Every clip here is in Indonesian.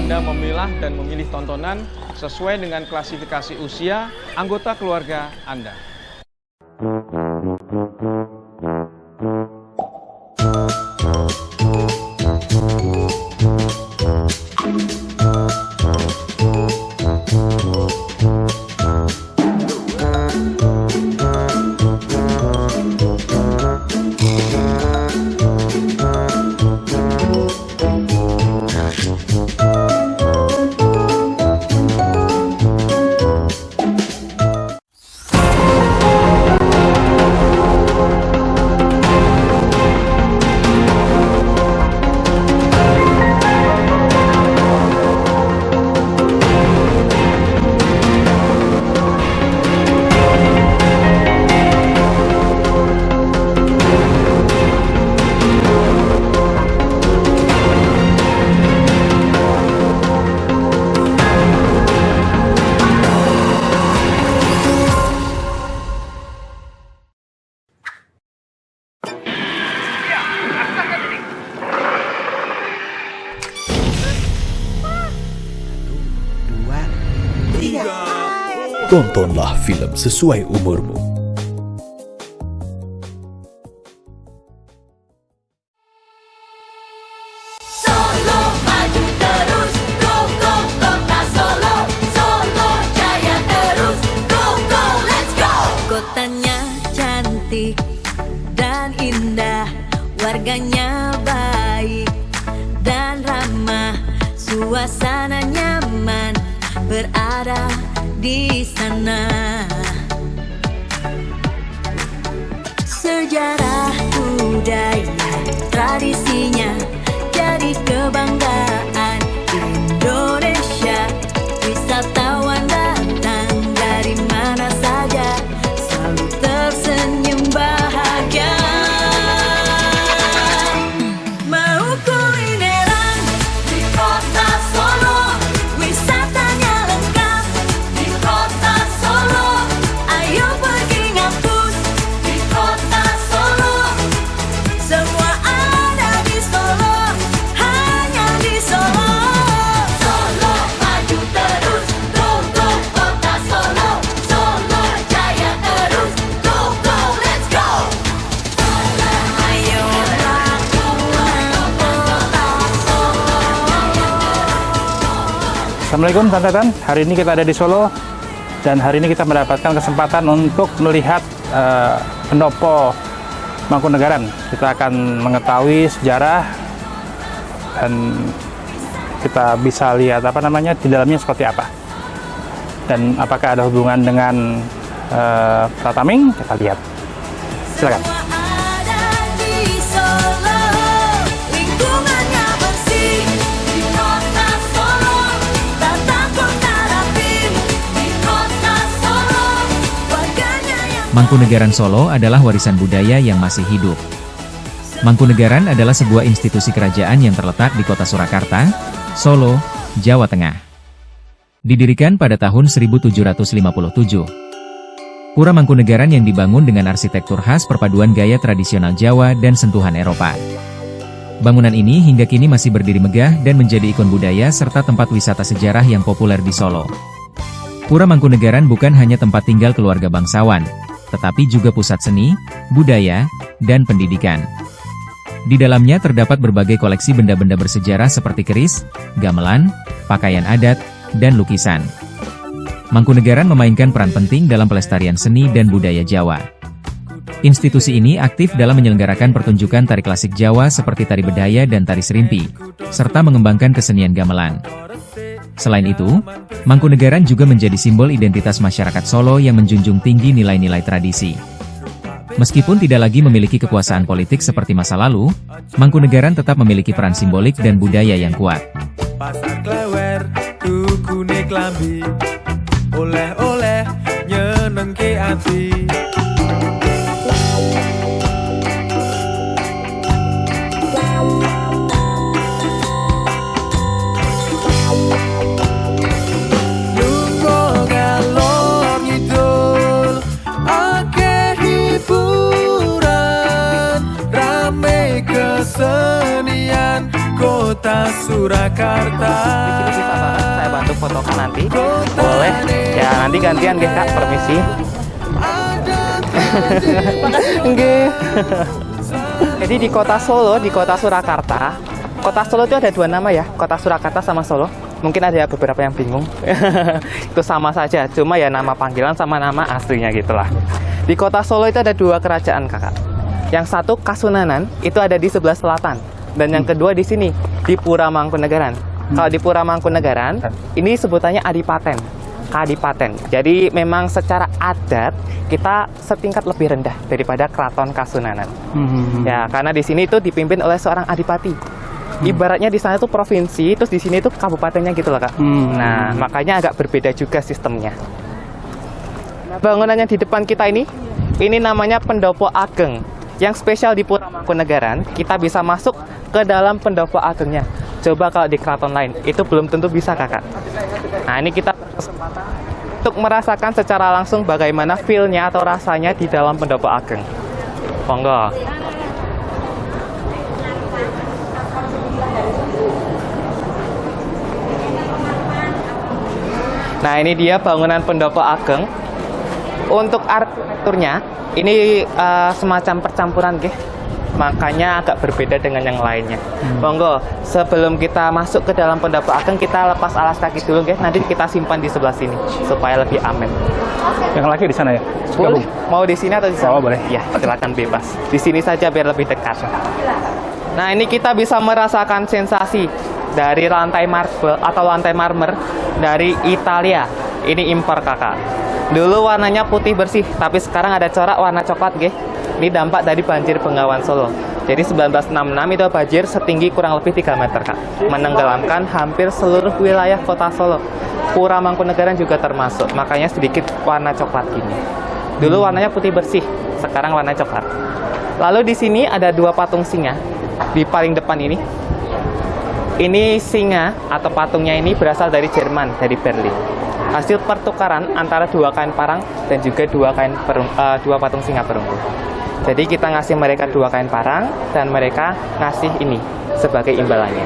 Anda memilah dan memilih tontonan sesuai dengan klasifikasi usia anggota keluarga Anda. Tontonlah film sesuai umurmu. Solo maju terus, go go kota Solo, Solo jaya terus, go go let's go. Kotanya cantik dan indah, warganya baik dan ramah, suasana nyaman berada di sana. Sejarah budaya tradisinya jadi kebanggaan Indonesia. Wisatawan datang dari mana saja selalu tersenyum bahagia. Mau kulineran di kota Solo, wisatanya lengkap di kota Solo. Ayo pergi ngapus di kota Solo. Semua ada di Solo, hanya di Solo. Solo maju terus, go go kota Solo, Solo jaya terus, go go let's go. Ayo Assalamualaikum teman-teman, hari ini kita ada di Solo dan hari ini kita mendapatkan kesempatan untuk melihat pendopo Mangkunegaran. Kita akan mengetahui sejarah dan kita bisa lihat di dalamnya seperti apa dan apakah ada hubungan dengan Prataming. Kita lihat, silakan. ada di Solo, lingkungannya bersih di kota Solo, tata kota rapi di kota Solo, warganya yang Mangkunegaran Solo adalah warisan budaya yang masih hidup. Mangkunegaran adalah sebuah institusi kerajaan yang terletak di kota Surakarta, Solo, Jawa Tengah. Didirikan pada tahun 1757. Pura Mangkunegaran yang dibangun dengan arsitektur khas perpaduan gaya tradisional Jawa dan sentuhan Eropa. Bangunan ini hingga kini masih berdiri megah dan menjadi ikon budaya serta tempat wisata sejarah yang populer di Solo. Pura Mangkunegaran bukan hanya tempat tinggal keluarga bangsawan, tetapi juga pusat seni, budaya, dan pendidikan. Di dalamnya terdapat berbagai koleksi benda-benda bersejarah seperti keris, gamelan, pakaian adat, dan lukisan. Mangkunegaran memainkan peran penting dalam pelestarian seni dan budaya Jawa. Institusi ini aktif dalam menyelenggarakan pertunjukan tari klasik Jawa seperti tari bedaya dan tari serimpi, serta mengembangkan kesenian gamelan. Selain itu, Mangkunegaran juga menjadi simbol identitas masyarakat Solo yang menjunjung tinggi nilai-nilai tradisi. Meskipun tidak lagi memiliki kekuasaan politik seperti masa lalu, Mangkunegaran tetap memiliki peran simbolik dan budaya yang kuat. Pasar Klewer, tukune klambi, oleh-oleh nyenengke ati. Lunga ngalor ngidul, akeh hiburan, rame kesenian kota Surakarta. Di sini bisa banget saya bantu fotokan nanti. Boleh. Ya nanti gantian deh Kak, permisi. Nggih. Jadi di kota Solo, di kota Surakarta. Kota Solo itu ada 2 nama ya, kota Surakarta sama Solo. Mungkin ada beberapa yang bingung. Itu sama saja, cuma ya nama panggilan sama nama aslinya gitulah. Di kota Solo itu ada 2 kerajaan Kakak. Yang satu Kasunanan, itu ada di sebelah selatan. Dan yang kedua di sini, di Pura Mangkunegaran. Kalau di Pura Mangkunegaran, ini sebutannya Adipaten. Kadipaten. Jadi memang secara adat kita setingkat lebih rendah daripada Keraton Kasunanan. Ya, karena di sini itu dipimpin oleh seorang adipati. Ibaratnya di sana itu provinsi, terus di sini itu kabupatennya gitu loh Kak. Nah, makanya agak berbeda juga sistemnya. Bangunan yang di depan kita ini namanya Pendopo Ageng. Yang spesial di Pura Mangkunegaran, kita bisa masuk ke dalam Pendopo Agengnya. Coba kalau di keraton lain, itu belum tentu bisa Kakak. Nah, ini kita berkesempatan untuk merasakan secara langsung bagaimana feel-nya atau rasanya di dalam Pendopo Ageng. Monggo. Nah, ini dia bangunan Pendopo Ageng. Untuk arsitekturnya, ini semacam percampuran, makanya agak berbeda dengan yang lainnya. Monggo, sebelum kita masuk ke dalam Pendopo Ageng, kita lepas alas kaki dulu, nanti kita simpan di sebelah sini supaya lebih aman. Yang laki di sana ya? Boleh. Mau di sini atau di sana? Oh, boleh. Ya, silakan bebas. Di sini saja biar lebih dekat. Nah, ini kita bisa merasakan sensasi dari lantai marble atau lantai marmer dari Italia. Ini impor Kakak. Dulu warnanya putih bersih, tapi sekarang ada corak warna coklat, Ini dampak dari banjir Bengawan Solo. Jadi 1966 itu banjir setinggi kurang lebih 3 meter, Kak. Menenggelamkan hampir seluruh wilayah kota Solo. Pura Mangkunegaran juga termasuk, makanya sedikit warna coklat gini. Dulu warnanya putih bersih, sekarang warna coklat. Lalu di sini ada 2 patung singa. Di paling depan ini. Ini singa atau patungnya ini berasal dari Jerman, dari Berlin. Hasil pertukaran antara 2 kain parang dan juga 2 patung singa perunggu. Jadi kita ngasih mereka 2 kain parang dan mereka ngasih ini sebagai imbalannya.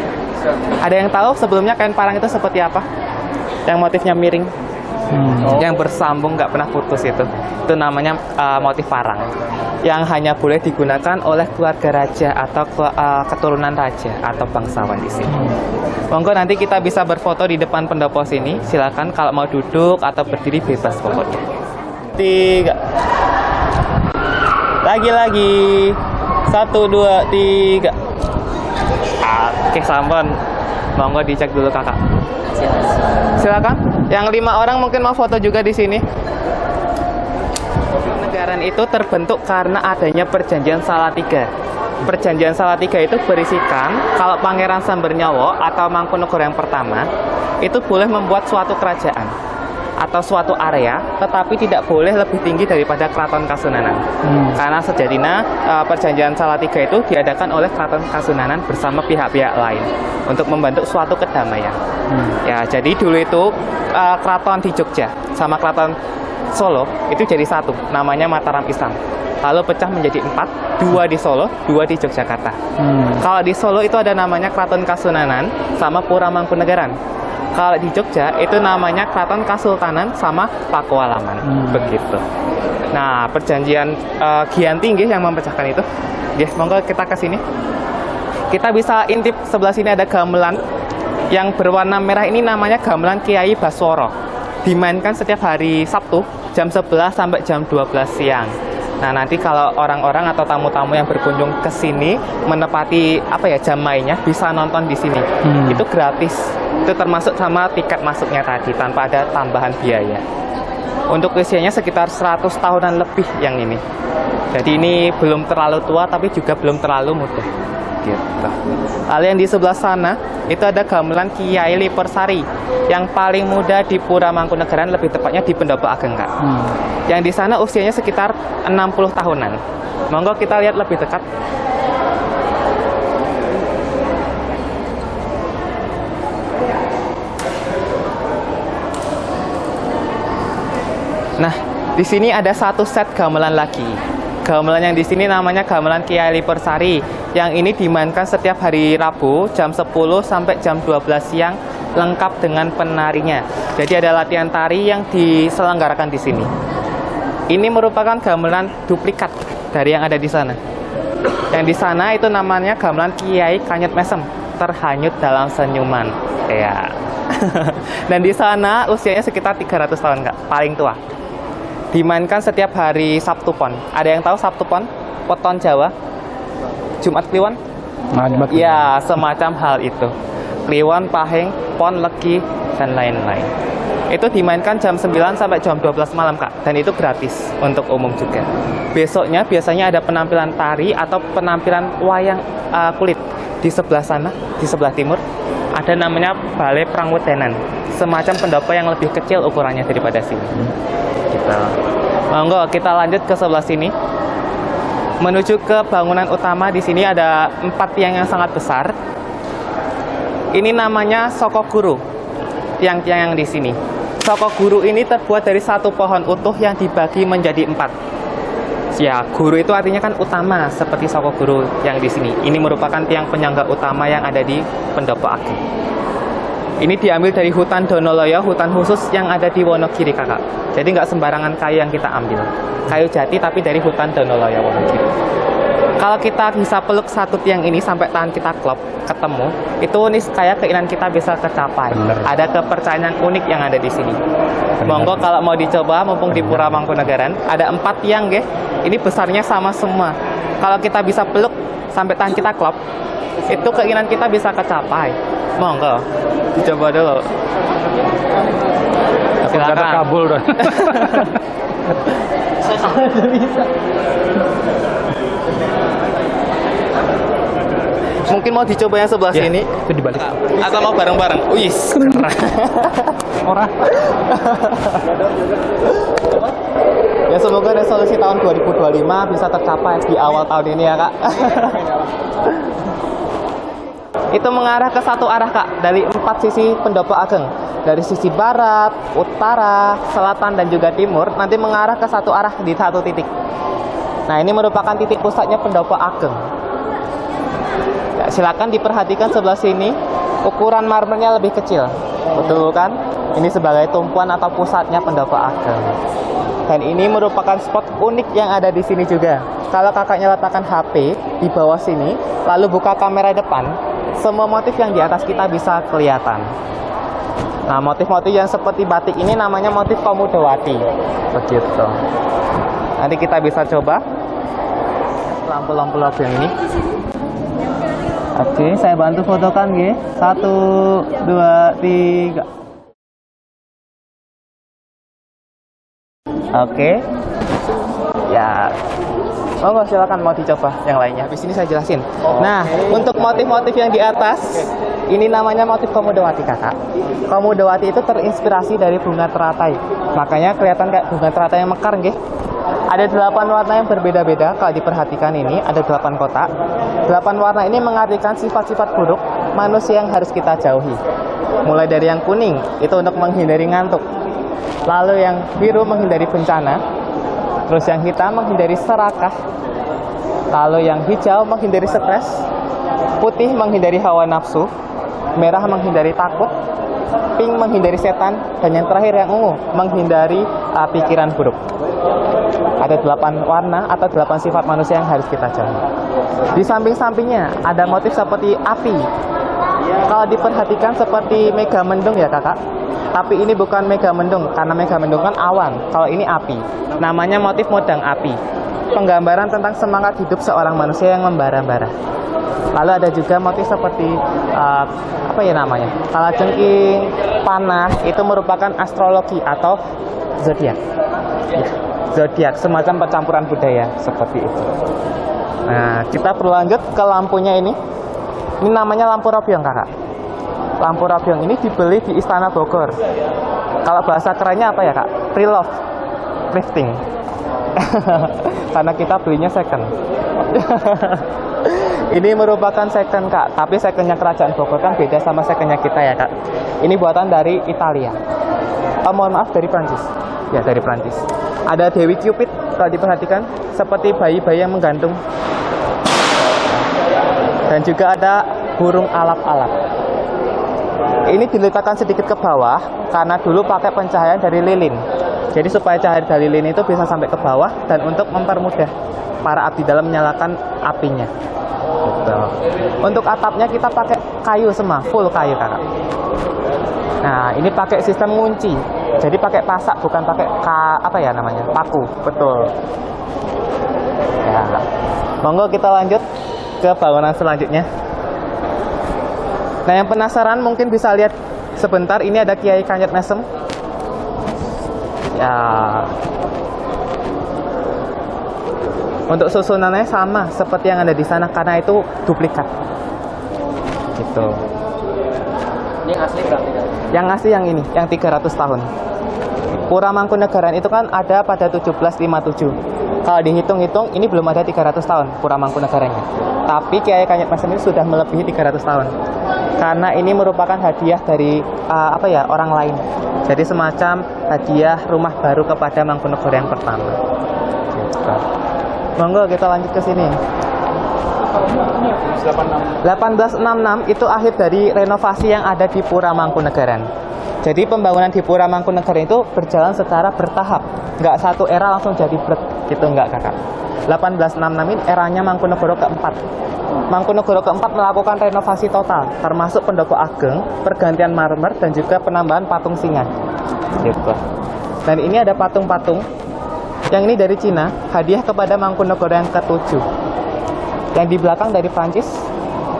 Ada yang tahu sebelumnya kain parang itu seperti apa? Yang motifnya miring, yang bersambung nggak pernah putus itu namanya motif parang. Yang hanya boleh digunakan oleh keluarga raja atau keturunan raja atau bangsawan di sini. Monggo nanti kita bisa berfoto di depan pendopo sini. Silakan kalau mau duduk atau berdiri bebas pokoknya. 3. Lagi. 1, 2, 3. Oke, sampun. Monggo dicek dulu Kakak. Silakan. Yang 5 orang mungkin mau foto juga di sini. Negara itu terbentuk karena adanya Perjanjian Salatiga. Perjanjian Salatiga itu berisikan kalau Pangeran Sambernyawa atau Mangkunegaran yang pertama itu boleh membuat suatu kerajaan atau suatu area, tetapi tidak boleh lebih tinggi daripada Keraton Kasunanan. Karena sejatinya Perjanjian Salatiga itu diadakan oleh Keraton Kasunanan bersama pihak-pihak lain untuk membentuk suatu kedamaian. Ya, jadi dulu itu Keraton di Jogja sama Keraton Solo itu jadi satu, namanya Mataram Islam. Lalu pecah menjadi 4, 2 di Solo, 2 di Yogyakarta. Kalau di Solo itu ada namanya Keraton Kasunanan sama Pura Mangkunegaran. Kalau di Jogja itu namanya Keraton Kasultanan sama Pakualaman. Begitu. Nah, perjanjian Giyanti yang memecahkan itu. Monggo kita ke sini. Kita bisa intip sebelah sini ada gamelan yang berwarna merah ini namanya gamelan Kiai Baswara. Dimainkan setiap hari Sabtu jam 11 sampai jam 12 siang. Nah, nanti kalau orang-orang atau tamu-tamu yang berkunjung ke sini menepati jam mainnya bisa nonton di sini. Itu gratis. Itu termasuk sama tiket masuknya tadi tanpa ada tambahan biaya. Untuk usianya sekitar 100 tahunan lebih yang ini. Jadi ini belum terlalu tua tapi juga belum terlalu muda. Gitu. Lalu yang di sebelah sana itu ada gamelan Kiai Lipersari yang paling muda di Pura Mangkunegaran, lebih tepatnya di Pendopo Ageng, Kak. Yang di sana usianya sekitar 60 tahunan. Monggo kita lihat lebih dekat. Nah, di sini ada satu set gamelan lagi. Gamelan yang di sini namanya gamelan Kiai Lipersari. Yang ini dimainkan setiap hari Rabu jam 10 sampai jam 12 siang lengkap dengan penarinya. Jadi ada latihan tari yang diselenggarakan di sini. Ini merupakan gamelan duplikat dari yang ada di sana. Yang di sana itu namanya gamelan Kiai Kanyet Mesem, terhanyut dalam senyuman. Ya. Dan di sana usianya sekitar 300 tahun, Kak, paling tua. Dimainkan setiap hari Sabtu Pon. Ada yang tahu Sabtu Pon? Weton Jawa? Jumat Kliwon? Ya, semacam hal itu. Kliwon, Pahing, Pon, Legi, dan lain-lain. Itu dimainkan jam 9 sampai jam 12 malam, Kak. Dan itu gratis untuk umum juga. Besoknya biasanya ada penampilan tari atau penampilan wayang kulit. Di sebelah sana, di sebelah timur, ada namanya Balai Prangwetenan. Semacam pendopo yang lebih kecil ukurannya daripada sini. Gitu. Monggo kita lanjut ke sebelah sini. Menuju ke bangunan utama, di sini ada 4 tiang yang sangat besar. Ini namanya Sokoguru. Tiang-tiang yang di sini. Sokoguru ini terbuat dari satu pohon utuh yang dibagi menjadi 4. Ya, guru itu artinya kan utama, seperti Sokoguru yang di sini. Ini merupakan tiang penyangga utama yang ada di Pendopo Agung. Ini diambil dari hutan Donoloyo, hutan khusus yang ada di Wonogiri, Kakak. Jadi nggak sembarangan kayu yang kita ambil. Kayu jati tapi dari hutan Donoloyo, Wonogiri. Kalau kita bisa peluk satu tiang ini sampai tangan kita klop, ketemu, itu nih kayak keinginan kita bisa tercapai. Ada kepercayaan yang unik yang ada di sini. Monggo kalau mau dicoba, mumpung di Pura Mangkunegaran, ada 4 tiang, nggih. Ini besarnya sama semua. Kalau kita bisa peluk sampai tangan kita klop, itu keinginan kita bisa kecapai. Monggo dicoba dulu. Silakan. Kabul dong. Mungkin mau dicoba yang sebelah sini. Itu dibalik. Atau mau bareng-bareng? Wis, keren. Orang. Ya semoga resolusi tahun 2025 bisa tercapai di awal tahun ini ya, Kak. Itu mengarah ke satu arah, Kak, dari 4 sisi Pendopo Ageng. Dari sisi barat, utara, selatan, dan juga timur, nanti mengarah ke satu arah di satu titik. Nah, ini merupakan titik pusatnya Pendopo Ageng. Ya, silakan diperhatikan sebelah sini, ukuran marmernya lebih kecil. Betul kan? Ini sebagai tumpuan atau pusatnya Pendopo Ageng. Dan ini merupakan spot unik yang ada di sini juga. Kalau kakaknya letakkan HP di bawah sini, lalu buka kamera depan, semua motif yang di atas kita bisa kelihatan. Nah, motif-motif yang seperti batik ini namanya motif Komudawati. Begitu. Nanti kita bisa coba lampu-lampu yang ini. Oke, saya bantu fotokan, nggih. 1, 2, 3. Oke. Ya. Monggo silakan mau dicoba yang lainnya. Habis ini saya jelasin. Nah, untuk motif-motif yang di atas, ini namanya motif Komudawati, Kakak. Komudawati itu terinspirasi dari bunga teratai. Makanya kelihatan kayak bunga teratai yang mekar, nggih. Ada 8 warna yang berbeda-beda. Kalau diperhatikan ini ada 8 kotak. 8 warna ini mengartikan sifat-sifat buruk manusia yang harus kita jauhi. Mulai dari yang kuning, itu untuk menghindari ngantuk. Lalu yang biru menghindari bencana. Terus yang hitam menghindari serakah. Lalu yang hijau menghindari stres. Putih menghindari hawa nafsu. Merah menghindari takut. Pink menghindari setan. Dan yang terakhir yang ungu menghindari pikiran buruk. Ada 8 warna atau 8 sifat manusia yang harus kita jauhi. Di samping-sampingnya ada motif seperti api. Kalau diperhatikan seperti megamendung ya, Kakak. Tapi ini bukan megamendung, karena megamendung kan awan. Kalau ini api. Namanya motif modang api. Penggambaran tentang semangat hidup seorang manusia yang membara-bara. Lalu ada juga motif seperti apa ya namanya? Kalajengking, panah, itu merupakan astrologi atau zodiak. Ya, zodiak, semacam percampuran budaya seperti itu. Nah, kita berlanjut ke lampunya ini. Ini namanya lampu robyong, Kakak. Lampu robyong ini dibeli di Istana Bogor. Kalau bahasa kerennya apa ya, Kak? Pre-love, thrifting. Karena kita belinya second. Ini merupakan second, Kak. Tapi secondnya Kerajaan Bogor kan beda sama secondnya kita ya, Kak. Ini buatan dari Italia. Mohon maaf, dari Prancis. Ya, dari Prancis. Ada Dewi Cupid kalau diperhatikan, seperti bayi-bayi yang menggantung. Dan juga ada burung alap-alap. Ini diletakkan sedikit ke bawah karena dulu pakai pencahayaan dari lilin. Jadi supaya cahaya dari lilin itu bisa sampai ke bawah dan untuk mempermudah para abdi dalam menyalakan apinya. Gitu. Untuk atapnya kita pakai kayu semua, full kayu kakak. Nah, ini pakai sistem ngunci. Jadi pakai pasak, bukan pakai paku. Betul. Ya. Monggo kita lanjut ke bangunan selanjutnya. Nah, yang penasaran mungkin bisa lihat sebentar. Ini ada Kiai Kanyet Mesem. Ya. Untuk susunannya sama seperti yang ada di sana karena itu duplikat. Gitu. Ini asli berarti kan? Yang asli yang ini, yang 300 tahun. Pura Mangkunegaran itu kan ada pada 1757. Kalau dihitung-hitung ini belum ada 300 tahun Pura Mangkunegarannya. Tapi Kiai Kanyet Mesem ini sudah melebihi 300 tahun. Karena ini merupakan hadiah dari orang lain. Jadi semacam hadiah rumah baru kepada Mangkunegara yang pertama. Gitu. Monggo kita lanjut ke sini. 1866 itu akhir dari renovasi yang ada di Pura Mangkunegaran. Jadi pembangunan di Pura Mangkunegaran itu berjalan secara bertahap, nggak satu era langsung jadi blek, gitu nggak kakak. 1866 ini eranya Mangkunegara keempat. Mangkunegara keempat melakukan renovasi total, termasuk pendopo ageng, pergantian marmer dan juga penambahan patung singa. Gitu. Dan ini ada patung-patung. Yang ini dari Cina, hadiah kepada Mangkunegara yang ke-7. Yang di belakang dari Prancis,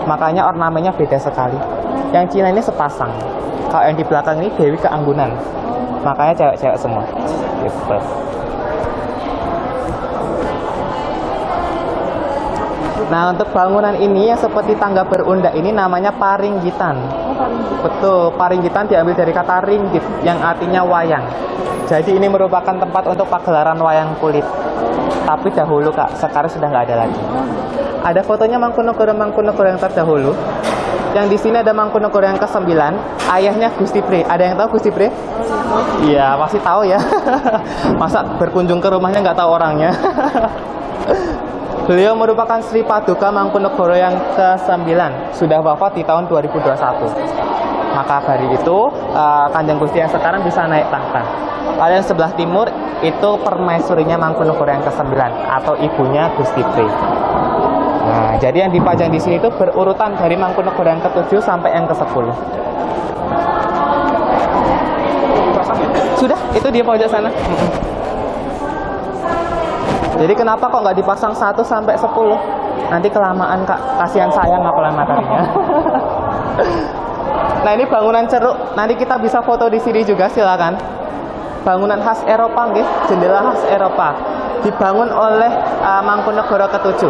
makanya ornamennya beda sekali. Yang Cina ini sepasang. Kalau yang di belakang ini Dewi Keanggunan, makanya cewek-cewek semua. Gitu. Nah, untuk bangunan ini yang seperti tangga berundak ini namanya Paringgitan. Betul, Paringgitan diambil dari kata ringgit yang artinya wayang. Jadi ini merupakan tempat untuk pagelaran wayang kulit. Tapi dahulu kak, sekarang sudah nggak ada lagi. Ada fotonya Mangkunegara yang terdahulu. Yang di sini ada Mangkunegara yang ke-9, ayahnya Gusti Pre. Ada yang tahu Gusti Pre? Iya, pasti tahu ya. Masa berkunjung ke rumahnya nggak tahu orangnya. Beliau merupakan Sri Paduka Mangkunegara yang ke-9, sudah wafat di tahun 2021. Maka hari itu Kanjeng Gusti yang sekarang bisa naik tahta. Lalu yang sebelah timur itu permaisurinya Mangkunegara yang ke-9 atau ibunya Gusti Pre. Nah, jadi yang dipajang di sini itu berurutan dari Mangkunegara yang ke-7 sampai yang ke-10. Sudah, itu di pojok sana. Jadi kenapa kok nggak dipasang 1 sampai 10? Nanti kelamaan kak, kasihan saya ngapalan materinya. Nah ini bangunan ceruk, nanti kita bisa foto di sini juga silakan. Bangunan khas Eropa, nggih, jendela khas Eropa, dibangun oleh Mangkunegara ke-7.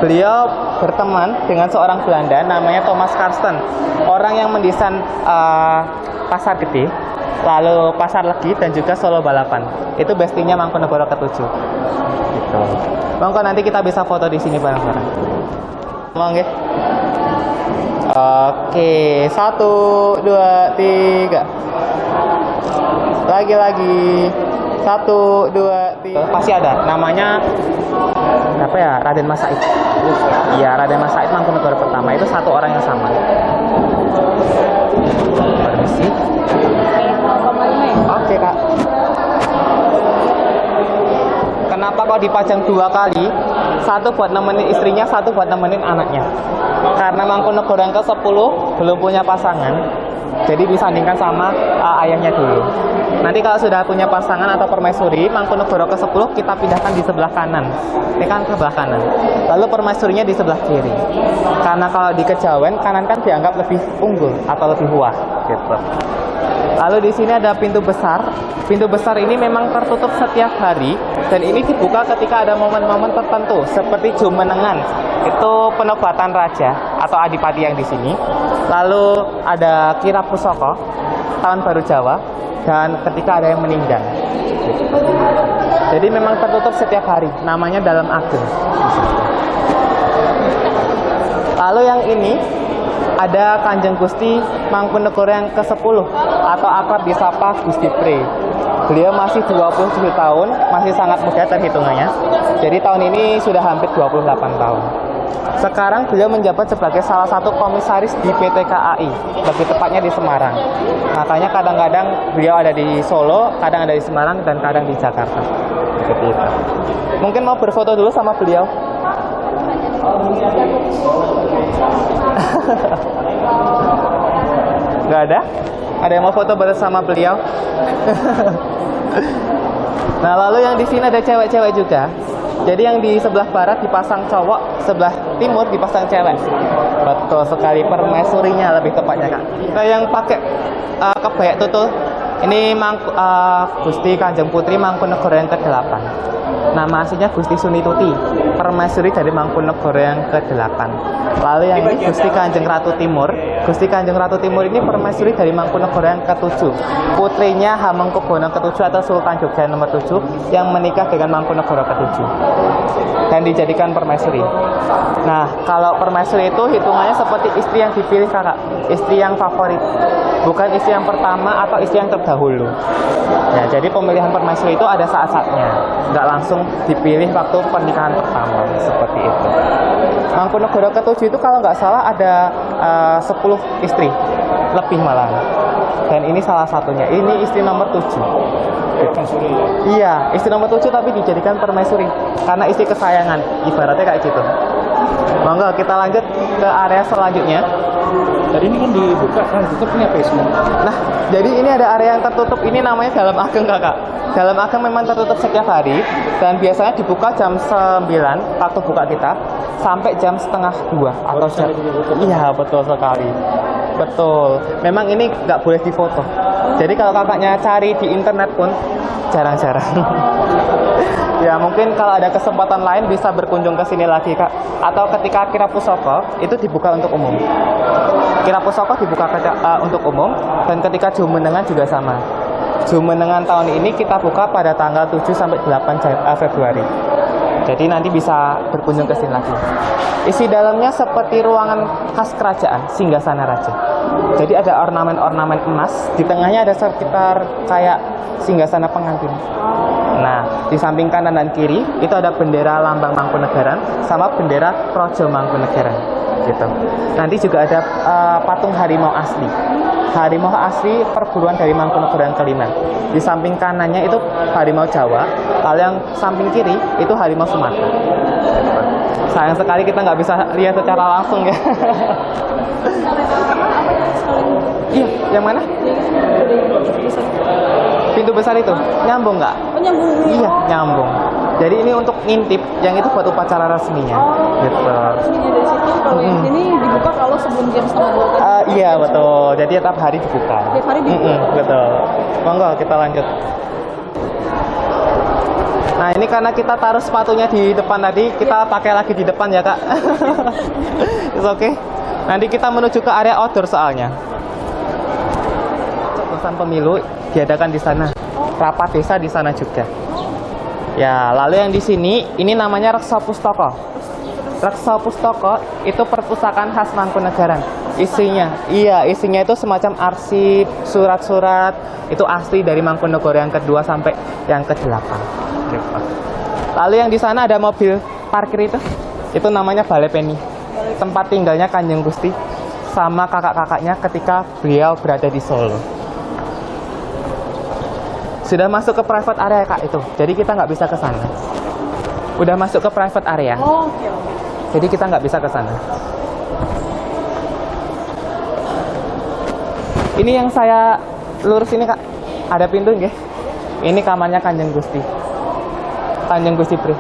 Beliau berteman dengan seorang Belanda namanya Thomas Karsten, orang yang mendesain Pasar Gede, lalu Pasar Legi dan juga Solo Balapan. Itu bestinya Mangkunegara ke-7. Gitu. Monggo nanti kita bisa foto di sini bareng-bareng. Monggo. Oke, 1, 2, 3. Lagi. 1, 2, 3. Pasti ada. Namanya apa ya? Raden Mas Said. Iya, Raden Mas Said Mangkunegara pertama. Itu satu orang yang sama. Permisi. Oke, Kak. Kenapa kok dipajang 2 kali? Satu buat nemenin istrinya, satu buat nemenin anaknya. Karena Mangkunegara yang ke-10 belum punya pasangan, jadi disandingkan sama ayahnya dulu. Nanti kalau sudah punya pasangan atau permaisuri, Mangkunegara ke-10 kita pindahkan di sebelah kanan. Ini kan sebelah kanan. Lalu permaisurinya di sebelah kiri. Karena kalau di Kejawen, kanan kan dianggap lebih unggul atau lebih wah, gitu. Lalu di sini ada pintu besar. Pintu besar ini memang tertutup setiap hari dan ini dibuka ketika ada momen-momen tertentu seperti Jumenengan. Itu penobatan raja atau adipati yang di sini. Lalu ada Kirap Pusaka, Tahun Baru Jawa, dan ketika ada yang meninggal. Jadi memang tertutup setiap hari. Namanya Dalam Ageng. Lalu yang ini ada Kanjeng Gusti Mangkunegara yang ke-10 atau akrab disapa Gusti Pre. Beliau masih 27 tahun, masih sangat muda terhitungannya. Jadi tahun ini sudah hampir 28 tahun. Sekarang beliau menjabat sebagai salah satu komisaris di PT KAI, lebih tepatnya di Semarang. Makanya kadang-kadang beliau ada di Solo, kadang ada di Semarang, dan kadang di Jakarta. Seperti itu. Mungkin mau berfoto dulu sama beliau? Nggak ada? Ada yang mau foto bersama beliau? Nah, lalu yang di sini ada cewek-cewek juga. Jadi yang di sebelah barat dipasang cowok, sebelah timur dipasang cewek. Betul sekali, permaisurinya lebih tepatnya, Kak. Nah, yang pakai kebaya tutul, ini Gusti Kanjeng Putri Mangkunegoro yang ke-8. Nama aslinya Gusti Sunituti, permaisuri dari Mangkunegoro yang ke-8. Lalu yang ini Gusti Kanjeng Ratu Timur. Gusti Kanjeng Ratu Timur ini permaisuri dari Mangkunegoro yang ke-7. Putrinya Hamengkubuwono ke-7 atau Sultan Jogja nomor 7 yang menikah dengan Mangkunegoro ke-7 dan dijadikan permaisuri. Nah, kalau permaisuri itu hitungannya seperti istri yang dipilih, Kakak, istri yang favorit, bukan istri yang pertama atau istri yang terdahulu. Ya, jadi pemilihan permaisuri itu ada saat-saatnya, nggak langsung dipilih waktu pernikahan pertama, seperti itu. Mangkunegoro ke-7 itu kalau nggak salah ada 10 istri, lebih malah. Dan ini salah satunya, ini istri nomor 7. Iya, istri nomor 7 tapi dijadikan permaisuri karena istri kesayangan, ibaratnya kayak gitu. Monggo kita lanjut ke area selanjutnya. Tadi ini kan dibuka, kan tutup ini apa semua? Nah, jadi ini ada area yang tertutup, ini namanya Dalam Ageng, Kakak. Dalam Ageng memang tertutup setiap hari dan biasanya dibuka jam 9 waktu buka kita sampai jam setengah 2 atau jam. Iya, betul sekali. Betul. Memang ini nggak boleh difoto. Jadi kalau kakaknya cari di internet pun jarang-jarang. Ya, mungkin kalau ada kesempatan lain bisa berkunjung ke sini lagi, Kak. Atau ketika Kira Pusaka itu dibuka untuk umum. Kira Pusaka dibuka untuk umum, dan ketika Jumenengan juga sama. Jumenengan tahun ini kita buka pada tanggal 7 sampai 8 Februari. Jadi nanti bisa berkunjung ke sini lagi. Isi dalamnya seperti ruangan khas kerajaan, singgasana raja. Jadi ada ornamen-ornamen emas, di tengahnya ada sekitar kayak singgasana pengantin. Nah, di samping kanan dan kiri itu ada bendera lambang Mangkunegaran sama bendera Projo Mangkunegaran, gitu. Nanti juga ada patung harimau asli. Harimau asli perburuan dari Mangkunegoro yang ke-5. Di samping kanannya itu harimau Jawa, lalu yang samping kiri itu harimau Sumatera. Sayang sekali kita nggak bisa lihat secara langsung ya. Iya, yang mana? Pintu besar itu nyambung nggak? Nyambung. Iya, nyambung. Jadi ini untuk ngintip, yang itu buat upacara resminya. Gitu. Resminya dari situ, kalau yang sini dibuka kalau sebelum jam setengah 2 tadi. Iya, betul. Jadi tiap hari dibuka. Tiap hari dibuka. Betul. Monggo kita lanjut. Nah, ini karena kita taruh sepatunya di depan tadi, kita pakai lagi di depan ya, Kak. It's okay. Nanti kita menuju ke area outdoor soalnya. Coblosan pemilu diadakan di sana. Rapat desa di sana juga. Ya, lalu yang di sini ini namanya Reksa Pustaka. Reksa Pustaka itu perpustakaan khas Mangkunegaran. Isinya itu semacam arsip, surat-surat, itu asli dari Mangkunegoro yang ke-2 sampai yang ke-8. Lalu yang di sana ada mobil parkir itu namanya Balepeni. Tempat tinggalnya Kanjeng Gusti sama kakak-kakaknya ketika beliau berada di Solo. Sudah masuk ke private area, Kak, itu. Jadi kita nggak bisa ke sana. Udah masuk ke private area. Oh, oke. Jadi kita nggak bisa ke sana. Ini yang saya lurus ini, Kak. Ada pintu nggih? Ini kamarnya Kanjeng Gusti. Kanjeng Gusti Pri.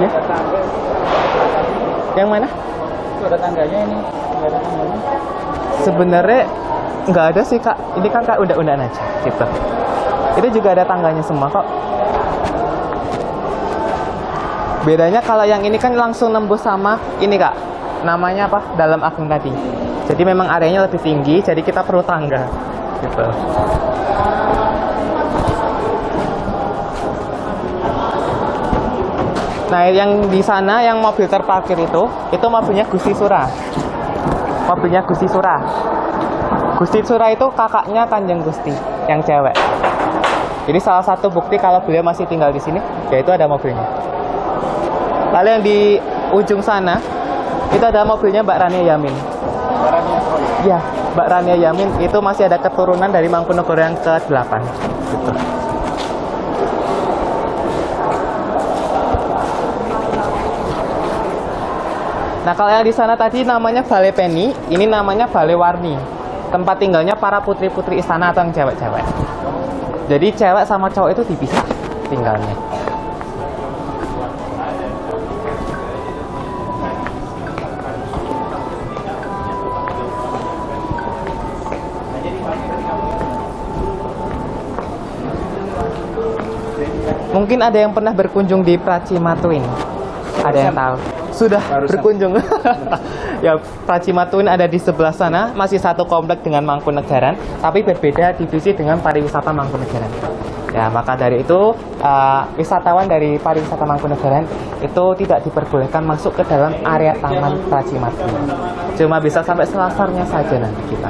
Ya. Yang mana? Itu ada tangganya ini. Nggak ada tangganya. Sebenarnya nggak ada sih, Kak. Ini kan Kak udah-udahan aja gitu. Itu juga ada tangganya semua kok. Bedanya kalau yang ini kan langsung nembus sama ini, Kak. Namanya apa? Dalam Ageng tadi. Jadi memang areanya lebih tinggi, jadi kita perlu tangga gitu. Nah, yang di sana yang mobil terparkir itu mobilnya Gusti Surah. Mobilnya Gusti Surah. Gusti Sura itu kakaknya Kanjeng Gusti yang cewek. Jadi salah satu bukti kalau beliau masih tinggal di sini, yaitu ada mobilnya. Lalu yang di ujung sana itu ada mobilnya Mbak Rania Yamin. Ya, Mbak Rania Yamin itu masih ada keturunan dari Mangkunegoro yang ke-8. Gitu. Nah, kalau yang di sana tadi namanya Balai Peni, ini namanya Balai Warni. Tempat tinggalnya para putri-putri istana atau yang cewek-cewek. Jadi cewek sama cowok itu dipisah tinggalnya. Mungkin ada yang pernah berkunjung di Pracimatuin. Ada yang tahu? Sudah berkunjung. Ya, Pracimatuin ada di sebelah sana, masih satu komplek dengan Mangkunegaran, tapi berbeda divisi dengan pariwisata Mangkunegaran. Ya, maka dari itu wisatawan dari pariwisata Mangkunegaran itu tidak diperbolehkan masuk ke dalam area Taman Pracimatuin. Cuma bisa sampai selasarnya saja nanti kita.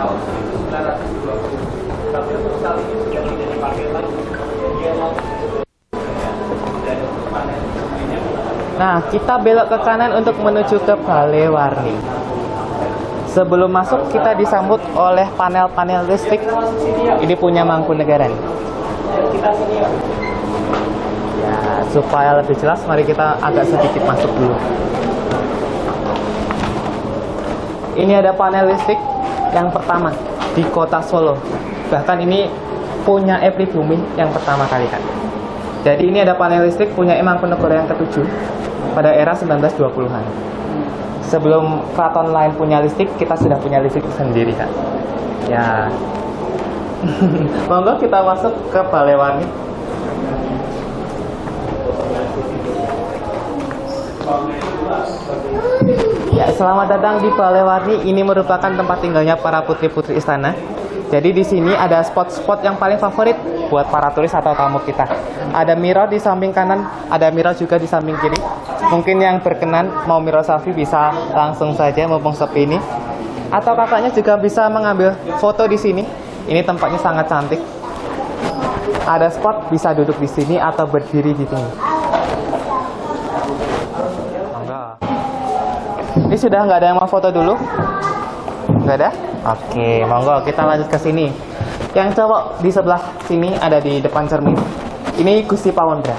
Nah, kita belok ke kanan untuk menuju ke Balai Warni. Sebelum masuk, kita disambut oleh panel-panel listrik. Ini punya Mangkunegaran. Ya, supaya lebih jelas, mari kita agak sedikit masuk dulu. Ini ada panel listrik yang pertama di kota Solo. Bahkan ini punya pribumi yang pertama kali kan. Jadi ini ada panel listrik punya Mangkunegoro yang ke-7 pada era 1920-an. Sebelum keraton lain punya listrik, kita sudah punya listrik sendiri kan. Ya. Monggo kita masuk ke Balai Warni. Ya, selamat datang di Balai Warni. Ini merupakan tempat tinggalnya para putri-putri istana. Jadi di sini ada spot-spot yang paling favorit buat para turis atau tamu kita. Ada mirror di samping kanan, ada mirror juga di samping kiri. Mungkin yang berkenan mau mirror selfie bisa langsung saja mumpung sepi ini. Atau kakaknya juga bisa mengambil foto di sini. Ini tempatnya sangat cantik. Ada spot bisa duduk di sini atau berdiri di sini. Ini sudah nggak ada yang mau foto dulu? Nggak ada? Oke, monggo kita lanjut ke sini. Yang cowok di sebelah sini ada di depan cermin. Ini Gusti Pawondra.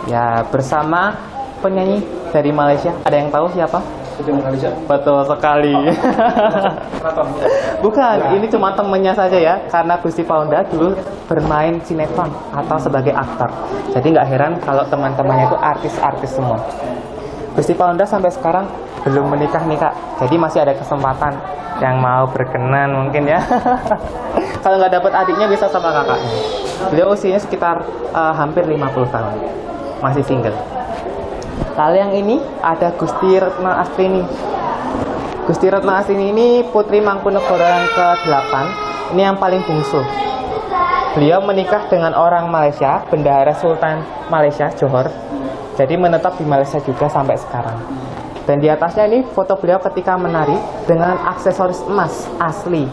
Ya, bersama penyanyi dari Malaysia. Ada yang tahu siapa? Malaysia. Betul sekali. Bukan, ini cuma temennya saja ya. Karena Gusti Pawondra dulu bermain sinetron atau sebagai aktor. Jadi nggak heran kalau teman-temannya itu artis-artis semua. Gusti Pawondra sampai sekarang belum menikah nih kak, jadi masih ada kesempatan yang mau berkenan mungkin ya. Kalau nggak dapat adiknya bisa sama kakaknya. Beliau usianya sekitar hampir 50 tahun, masih single. Lalu yang ini ada Gusti Retna Astrini. Gusti Retna Astrini ini putri Mangkunegoro yang ke-8. Ini yang paling bungsu. Beliau menikah dengan orang Malaysia, Bendahara Sultan Malaysia Johor. Jadi menetap di Malaysia juga sampai sekarang. Dan di atasnya ini foto beliau ketika menari dengan aksesoris emas asli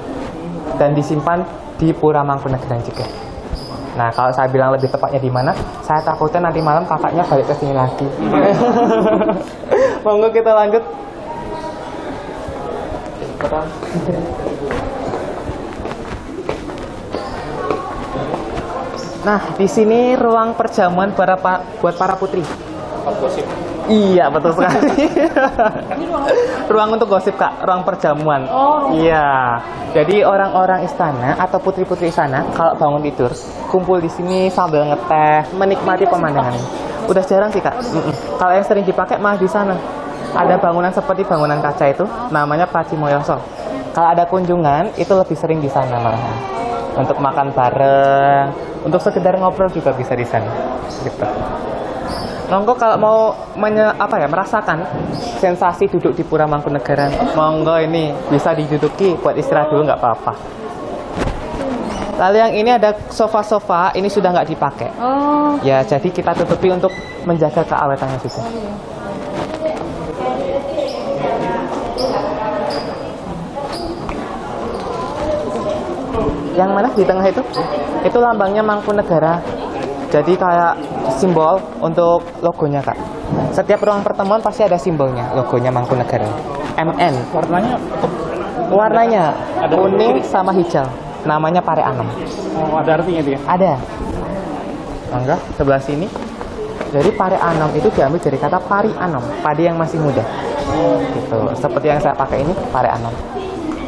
dan disimpan di Pura Mangkunegaran juga. Nah, kalau saya bilang lebih tepatnya di mana, saya takutnya nanti malam kakaknya balik ke sini lagi. Monggo kita lanjut. Nah, di sini ruang perjamuan buat para putri. Gosip. Iya, betul sekali. Ruang untuk gosip, Kak. Ruang perjamuan. Oh. Iya. Jadi orang-orang istana atau putri-putri istana kalau bangun tidur, kumpul di sini sambil ngeteh, menikmati pemandangan. Udah jarang sih, Kak. Kalau yang sering dipakai malah di sana. Ada bangunan seperti bangunan kaca itu, namanya Pacimoyoso. Kalau ada kunjungan, itu lebih sering di sana malah. Untuk makan bareng, untuk sekedar ngobrol juga bisa di sana. Gitu. Monggo kalau mau merasakan sensasi duduk di Pura Mangkunegaran, monggo ini bisa diduduki buat istirahat dulu nggak apa-apa. Lalu yang ini ada sofa-sofa, ini sudah nggak dipakai. Oh. Ya, jadi kita tutupi untuk menjaga keawetannya juga. Yang mana di tengah itu? Itu lambangnya Mangkunegara. Jadi kayak simbol untuk logonya, Kak. Setiap ruang pertemuan pasti ada simbolnya, logonya Mangkunegara. MN. Warnanya kuning sama hijau. Namanya Pare Anom. Oh, ada artinya itu ya? Ada. Mangga sebelah sini. Jadi Pare Anom itu diambil dari kata pari anom, padi yang masih muda. Gitu. Seperti yang saya pakai ini, Pare Anom.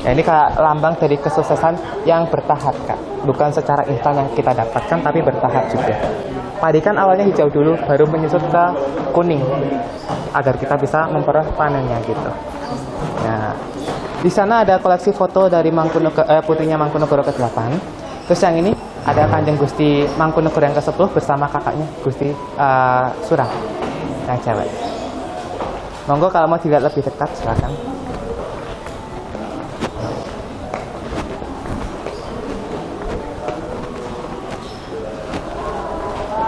Ya, ini kayak lambang dari kesuksesan yang bertahap, Kak. Bukan secara instan yang kita dapatkan, tapi bertahap juga. Padi kan awalnya hijau dulu, baru menyusut ke kuning, agar kita bisa memperoleh panennya gitu. Nah, di sana ada koleksi foto dari putrinya Mangkunegara ke-8. Terus yang ini ada Kanjeng Gusti Mangkunegara yang ke-10 bersama kakaknya Gusti Surah yang cewek. Monggo kalau mau dilihat lebih dekat silakan.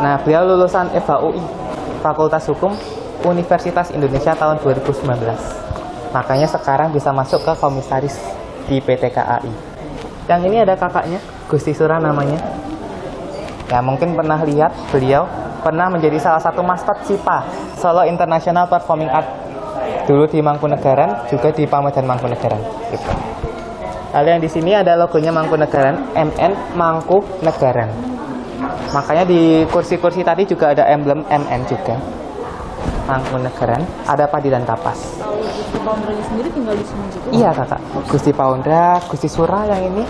Nah, beliau lulusan FHUI, Fakultas Hukum Universitas Indonesia tahun 2019. Makanya sekarang bisa masuk ke komisaris di PT KAI. Yang ini ada kakaknya, Gusti Surah namanya. Ya, mungkin pernah lihat beliau pernah menjadi salah satu maskot SIPA, Solo International Performing Art. Dulu di Mangkunegaran, juga di Pamedan Mangkunegaran. Gitu. Lalu yang di sini ada logonya Mangkunegaran, MN Mangkunegaran. Makanya di kursi-kursi tadi juga ada emblem MN juga. Mangkunegaran, ada padi dan kapas. Kalau Gusti Paundra sendiri tinggal di sini juga? Iya, Kakak. Gusti Paundra, Gusti Surah yang ini,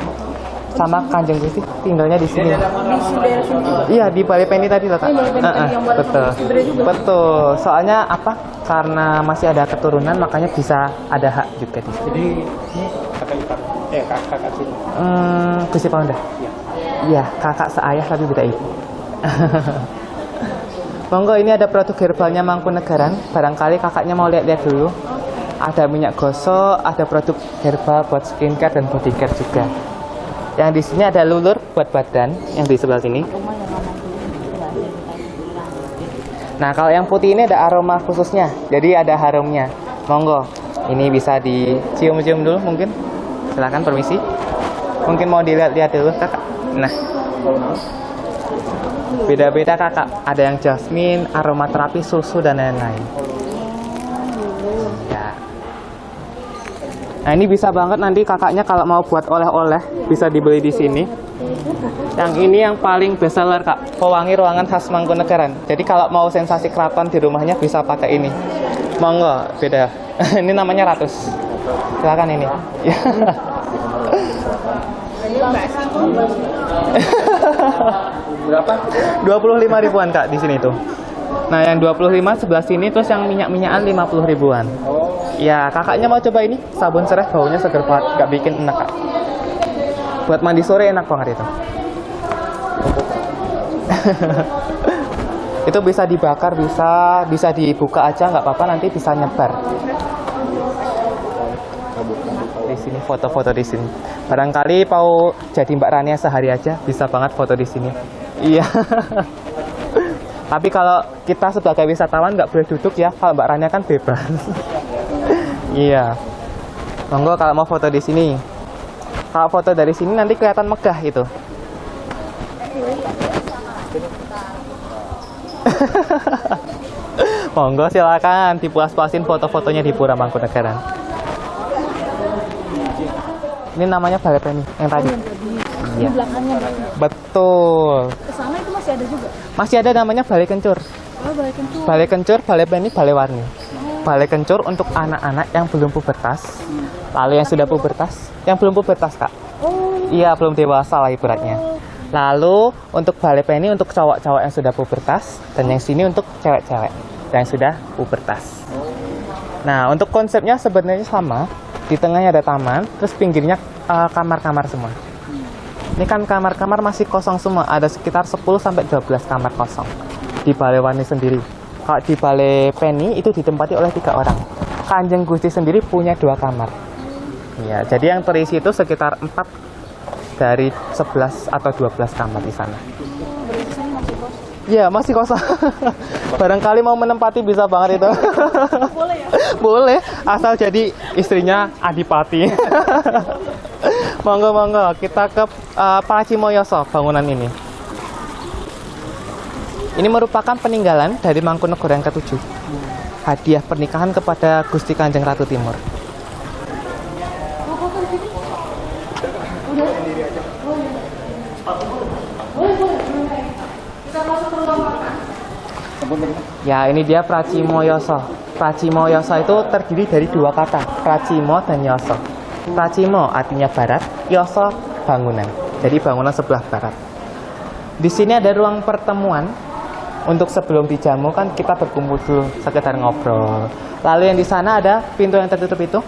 sama Kanjeng Gusti tinggalnya di sini. Di daerah sini juga? Iya, di Balai Peni tadi loh, Kak. Balai Peni tadi yang bareng betul. Gusti Dre juga? Betul. Soalnya apa? Karena masih ada keturunan, makanya bisa ada hak juga di sini. Jadi ini kakak ipar, kakak sini. Gusti Paundra. Iya, kakak seayah tapi beda ibu. Monggo, ini ada produk herbalnya Mangkunegaran. Barangkali kakaknya mau lihat-lihat dulu. Ada minyak gosok, ada produk herbal buat skincare dan bodycare juga. Yang di sini ada lulur buat badan, yang di sebelah sini. Nah, kalau yang putih ini ada aroma khususnya, jadi ada harumnya. Monggo, ini bisa dicium-cium dulu mungkin. Silakan, permisi. Mungkin mau dilihat-lihat dulu, Kakak. Nah, beda-beda, Kakak. Ada yang jasmine, aromaterapi, susu, dan lain-lain. Ya. Nah, ini bisa banget nanti kakaknya kalau mau buat oleh-oleh, bisa dibeli di sini. Yang ini yang paling best seller, Kak. Pewangi ruangan khas Mangkunegaran. Jadi kalau mau sensasi keraton di rumahnya bisa pakai ini. Monggo, beda. Ini namanya Ratus. Silakan ini. Berapa? 25 ribuan, Kak, di sini tuh. Nah, yang 25 sebelah sini, terus yang minyak-minyakan 50 ribuan. Ya, kakaknya mau coba ini sabun serai, baunya seger banget, nggak bikin enak, Kak. Buat mandi sore enak banget itu. Itu bisa dibakar, bisa dibuka aja, nggak apa-apa, nanti bisa nyebar. Di sini foto-foto di sini. Barangkali mau jadi Mbak Rania sehari aja, bisa banget foto di sini. Iya. Tapi kalau kita sebagai wisatawan nggak boleh duduk ya. Kalau Mbak Rania kan bebas. Iya. Monggo kalau mau foto di sini. Kalau foto dari sini nanti kelihatan megah itu. Monggo silakan dipuas-puasin foto-fotonya di Pura Mangkunegaran. Ini namanya Balai Peni yang tadi. Di belakangnya. Betul. Kesana itu masih ada juga? Masih ada namanya Balai Kencur. Oh, Balai Kencur. Balai Kencur, Balai Peni, Balai Warni. Balai Kencur untuk anak-anak yang belum pubertas. Lalu yang sudah pubertas, yang belum pubertas, Kak. Oh. Iya, belum dewasa lah ibaratnya. Lalu untuk Balai Peni untuk cowok-cowok yang sudah pubertas, dan yang sini untuk cewek-cewek yang sudah pubertas. Nah, untuk konsepnya sebenarnya sama. Di tengahnya ada taman, terus pinggirnya kamar-kamar semua. Ini kan kamar-kamar masih kosong semua, ada sekitar 10-12 kamar kosong di Balai Warni sendiri. Kalau di Balai Peni itu ditempati oleh 3 orang. Kanjeng Gusti sendiri punya 2 kamar. Ya, jadi yang terisi itu sekitar 4 dari 11 atau 12 kamar di sana. Iya, masih kosong. Barangkali mau menempati bisa banget itu. Boleh ya? Boleh, asal jadi istrinya adipati. Monggo, kita ke Pracimoyoso bangunan ini. Ini merupakan peninggalan dari Mangkunegara yang ke-7. Hadiah pernikahan kepada Gusti Kanjeng Ratu Timur. Ya, ini dia Pracimoyoso. Pracimoyoso itu terdiri dari dua kata, Pracimo dan Yoso. Pracimo artinya barat, Yoso bangunan. Jadi bangunan sebelah barat. Di sini ada ruang pertemuan. Untuk sebelum dijamu kan kita berkumpul dulu sekedar ngobrol. Lalu yang di sana ada pintu yang tertutup itu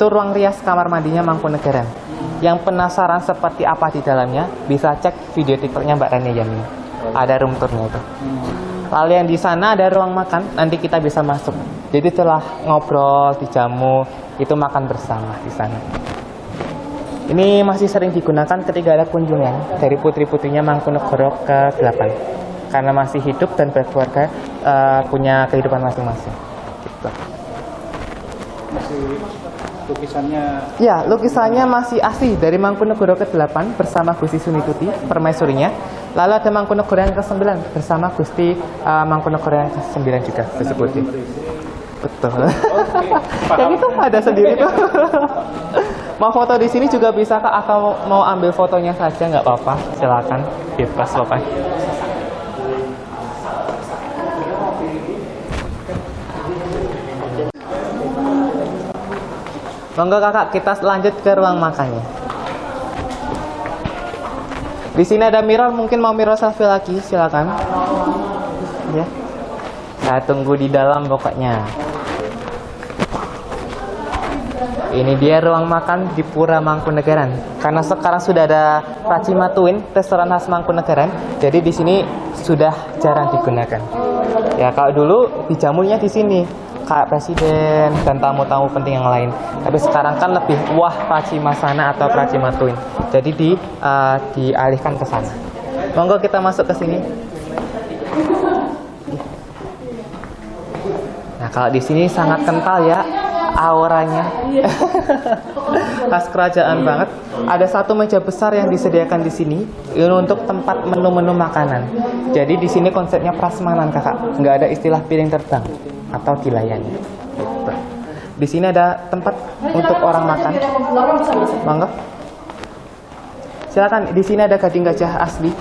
ruang rias kamar mandinya Mangkunegaran. Yang penasaran seperti apa di dalamnya bisa cek video tiktoknya Mbak Rania Yamin. Ada room tournya itu. Lalu yang di sana ada ruang makan, nanti kita bisa masuk. Jadi setelah ngobrol, dijamu, itu makan bersama di sana. Ini masih sering digunakan ketika ada kunjungan dari putri-putrinya Mangkunegara ke-8. Karena masih hidup dan berkeluarga, punya kehidupan masing-masing. Gitu. Masih lukisannya? Ya, lukisannya masih asli dari Mangkunegara ke-8 bersama Gusti Sunituti, permaisurinya. Lalu ada Mangkunegara yang ke-9 bersama Gusti Mangkunegara yang ke-9 juga, Gusti Putih. Betul. Yang itu ada sendiri tuh. Mau foto di sini juga bisa Kak, atau mau ambil fotonya saja nggak apa-apa, silakan, bebas pokoknya. Monggo Kakak, kita lanjut ke ruang makannya. Di sini ada mirror, mungkin mau mirror selfie lagi, silakan. Ya. Saya tunggu di dalam pokoknya. Ini dia ruang makan di Pura Mangkunegaran. Karena sekarang sudah ada Pracimatuin, restoran khas Mangkunegaran. Jadi di sini sudah jarang digunakan. Ya, kalau dulu dijamunya di sini. Kayak presiden dan tamu-tamu penting yang lain. Tapi sekarang kan lebih wah Pracimasana atau Pracimatuin. Jadi dialihkan ke sana. Monggo kita masuk ke sini. Nah, kalau di sini sangat kental ya auranya. Khas kerajaan banget. Ada satu meja besar yang disediakan di sini ini untuk tempat menu-menu makanan. Jadi di sini konsepnya prasmanan Kakak. Nggak ada istilah piring terbang atau dilayani. Gitu. Di sini ada tempat untuk orang makan. Monggo. Silakan. Di sini ada gading gajah asli.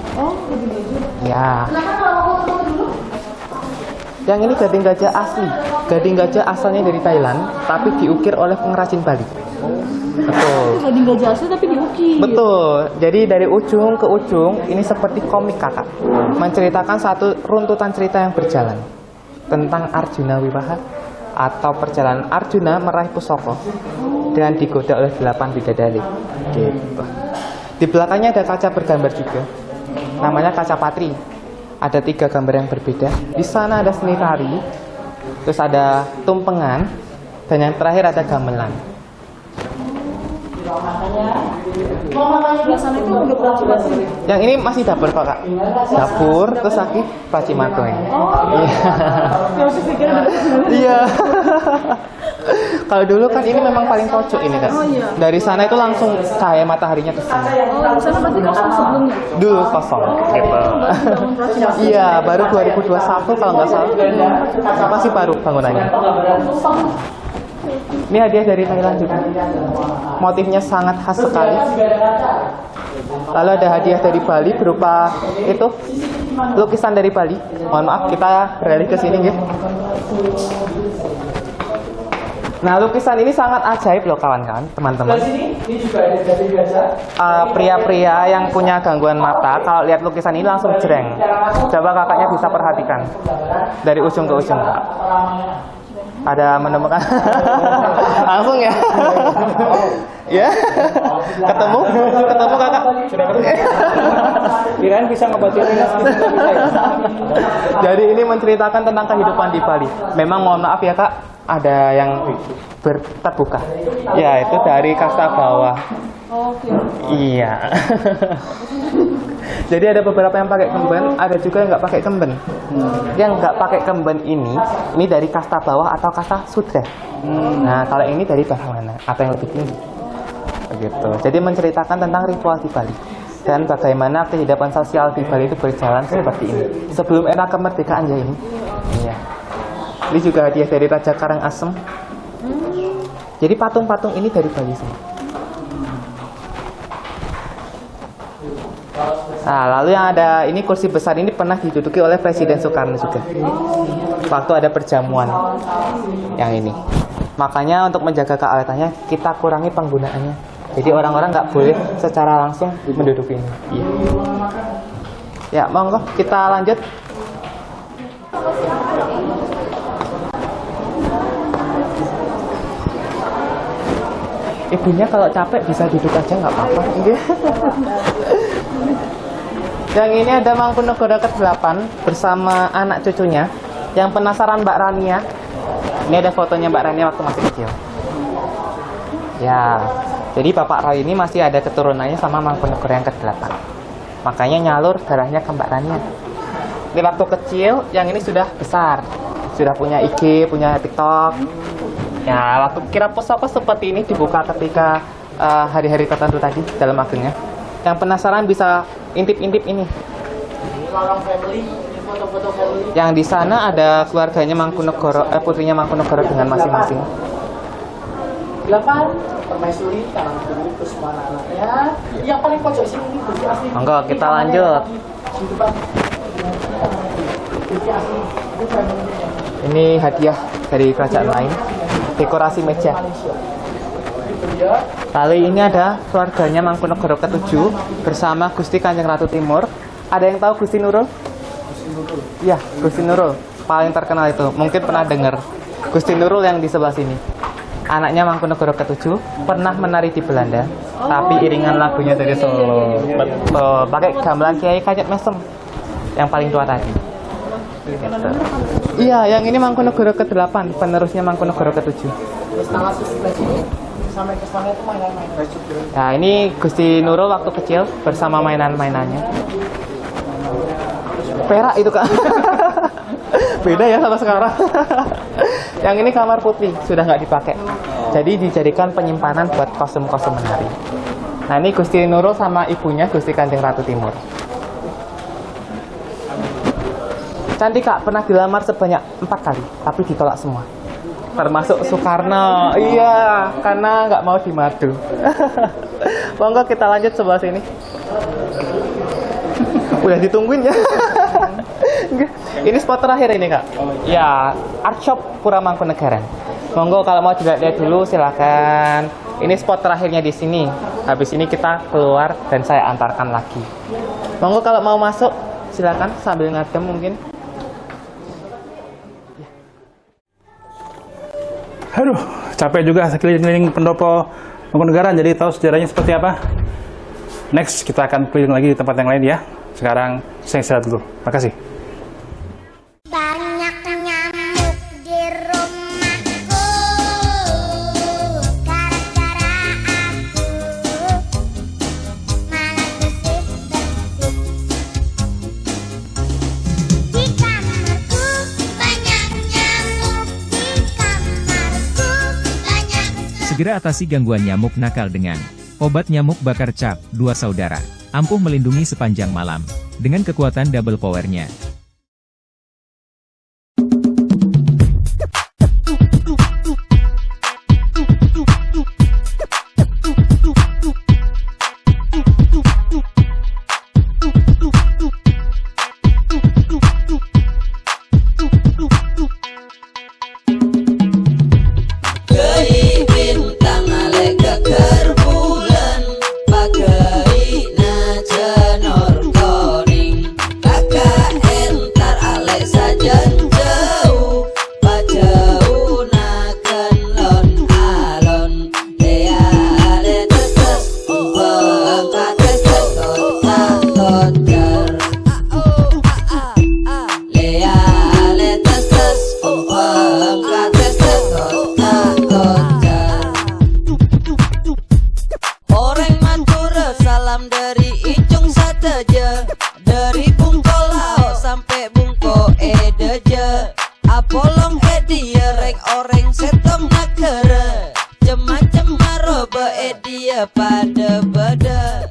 Ya. Yang ini gading gajah asli. Gading gajah asalnya dari Thailand, tapi diukir oleh pengrajin Bali. Betul. Gading gajah asli tapi diukir. Betul. Jadi dari ujung ke ujung ini seperti komik Kakak. Menceritakan satu runtutan cerita yang berjalan tentang Arjuna Wiwaha atau perjalanan Arjuna meraih Pusaka dan digoda oleh 8 bidadari. Gitu. Di belakangnya ada kaca bergambar juga. Namanya kaca patri. Ada 3 gambar yang berbeda. Di sana ada seni tari, terus ada tumpengan, dan yang terakhir ada gamelan. Yang ini masih dapur Kak. Dapur, terus lagi Pracimatuin. Iya. Kalau dulu kan ini memang paling pojok ini Kak. Dari sana itu langsung cahaya mataharinya ke sini. Oh, di sana berarti kosong sebelumnya. Dulu kosong. Gitu. Iya, baru 2021 kalau nggak salah. Masih baru bangunannya. Ini hadiah dari Thailand juga. Motifnya sangat khas sekali. Lalu ada hadiah dari Bali berupa itu lukisan dari Bali. Mohon maaf, kita beralih ke sini ya. Nah, lukisan ini sangat ajaib loh kawan-kawan, teman-teman. Pria-pria yang punya gangguan mata, kalau lihat lukisan ini langsung jreng. Coba kakaknya bisa perhatikan dari ujung ke ujung, Kak. Ada menemukan langsung ya. Ya. Ketemu Kakak. Sudah ketemu. Kirain bisa ngebacain. Jadi ini menceritakan tentang kehidupan di Bali. Memang mohon maaf ya Kak, ada yang terbuka. Ya, itu dari kasta bawah. Oke. Iya. Jadi ada beberapa yang pakai kemben, ada juga yang nggak pakai kemben. Yang nggak pakai kemben ini dari kasta bawah atau kasta sudra. Nah, kalau ini dari bawah mana? Atau yang lebih tinggi? Begitu. Jadi menceritakan tentang ritual di Bali. dan bagaimana kehidupan sosial di Bali itu berjalan seperti ini. Sebelum era kemerdekaan ya ini. Iya. Ini juga hadiah dari Raja Karangasem. Jadi patung-patung ini dari Bali semua. Nah, lalu yang ada ini kursi besar ini pernah diduduki oleh Presiden Soekarno juga. Waktu ada perjamuan yang ini. Makanya untuk menjaga keawetannya kita kurangi penggunaannya. Jadi orang-orang nggak boleh secara langsung menduduki ini. Iya. Ya, monggo kita lanjut. Ibunya kalau capek bisa duduk aja nggak apa-apa. Yang ini ada Mangkunegara ke-8 bersama anak cucunya. Yang penasaran Mbak Rania, ini ada fotonya Mbak Rania waktu masih kecil. Ya, jadi Bapak Roy ini masih ada keturunannya sama Mangkunegara yang ke-8. Makanya nyalur darahnya ke Mbak Rania. Ini waktu kecil, yang ini sudah besar. Sudah punya IG, punya TikTok. Ya, waktu kira pos-pos seperti ini dibuka ketika hari-hari tertentu tadi dalam agengnya. Yang penasaran bisa intip-intip ini. Yang di sana ada keluarganya Mangkunegara, putrinya Mangkunegara dengan masing-masing. 8 permaisuri karang dulu terus mana anaknya. Yang paling pojok sini ini bukti asli. Monggo kita lanjut. Ini hadiah dari kerajaan lain. Dekorasi meja. Lalu ini ada keluarganya Mangkunegara ke-7 bersama Gusti Kanjeng Ratu Timur. Ada yang tahu Gusti Nurul? Iya, Gusti Nurul. Paling terkenal itu. Mungkin pernah dengar. Gusti Nurul yang di sebelah sini. Anaknya Mangkunegara ke-7 pernah menari di Belanda, tapi iringan lagunya dari Solo. Betul. Pakai gamelan Kiai Kanyet Mesem yang paling tua tadi. Iya, yang ini Mangkunegara ke-8, penerusnya Mangkunegara ke-7. Nah, ini Gusti Nurul waktu kecil bersama mainan-mainannya. Perak itu, Kak. Beda ya sama sekarang. Yang ini kamar putih, sudah nggak dipakai. Jadi dijadikan penyimpanan buat kostum-kostum menari. Nah, ini Gusti Nurul sama ibunya Gusti Kanjeng Ratu Timur. Cantik, Kak, pernah dilamar sebanyak 4 kali, tapi ditolak semua. Termasuk Soekarno. Iya, karena nggak mau dimadu. Monggo kita lanjut sebelah sini. Udah ditungguin ya. Ini spot terakhir ini, Kak. Ya, Art Shop Pura Mangkunagaran. Monggo kalau mau juga lihat dulu silakan. Ini spot terakhirnya di sini. Habis ini kita keluar dan saya antarkan lagi. Monggo kalau mau masuk silakan sambil ngadem mungkin. Aduh, capek juga keliling-keliling pendopo Mangkunagaran, jadi tahu sejarahnya seperti apa. Next, kita akan keliling lagi di tempat yang lain ya. Sekarang saya istirahat dulu. Makasih. Banyak nyamuk di rumahku, gara-gara aku malah bersih-bersih. Di kamarku banyak nyamuk, di kamarku banyak. Segera atasi gangguan nyamuk nakal dengan obat nyamuk bakar cap 2 saudara. Ampuh melindungi sepanjang malam dengan kekuatan double powernya. Apolong edia reng oreng setong nakara, cema-cema roba edia pada bada.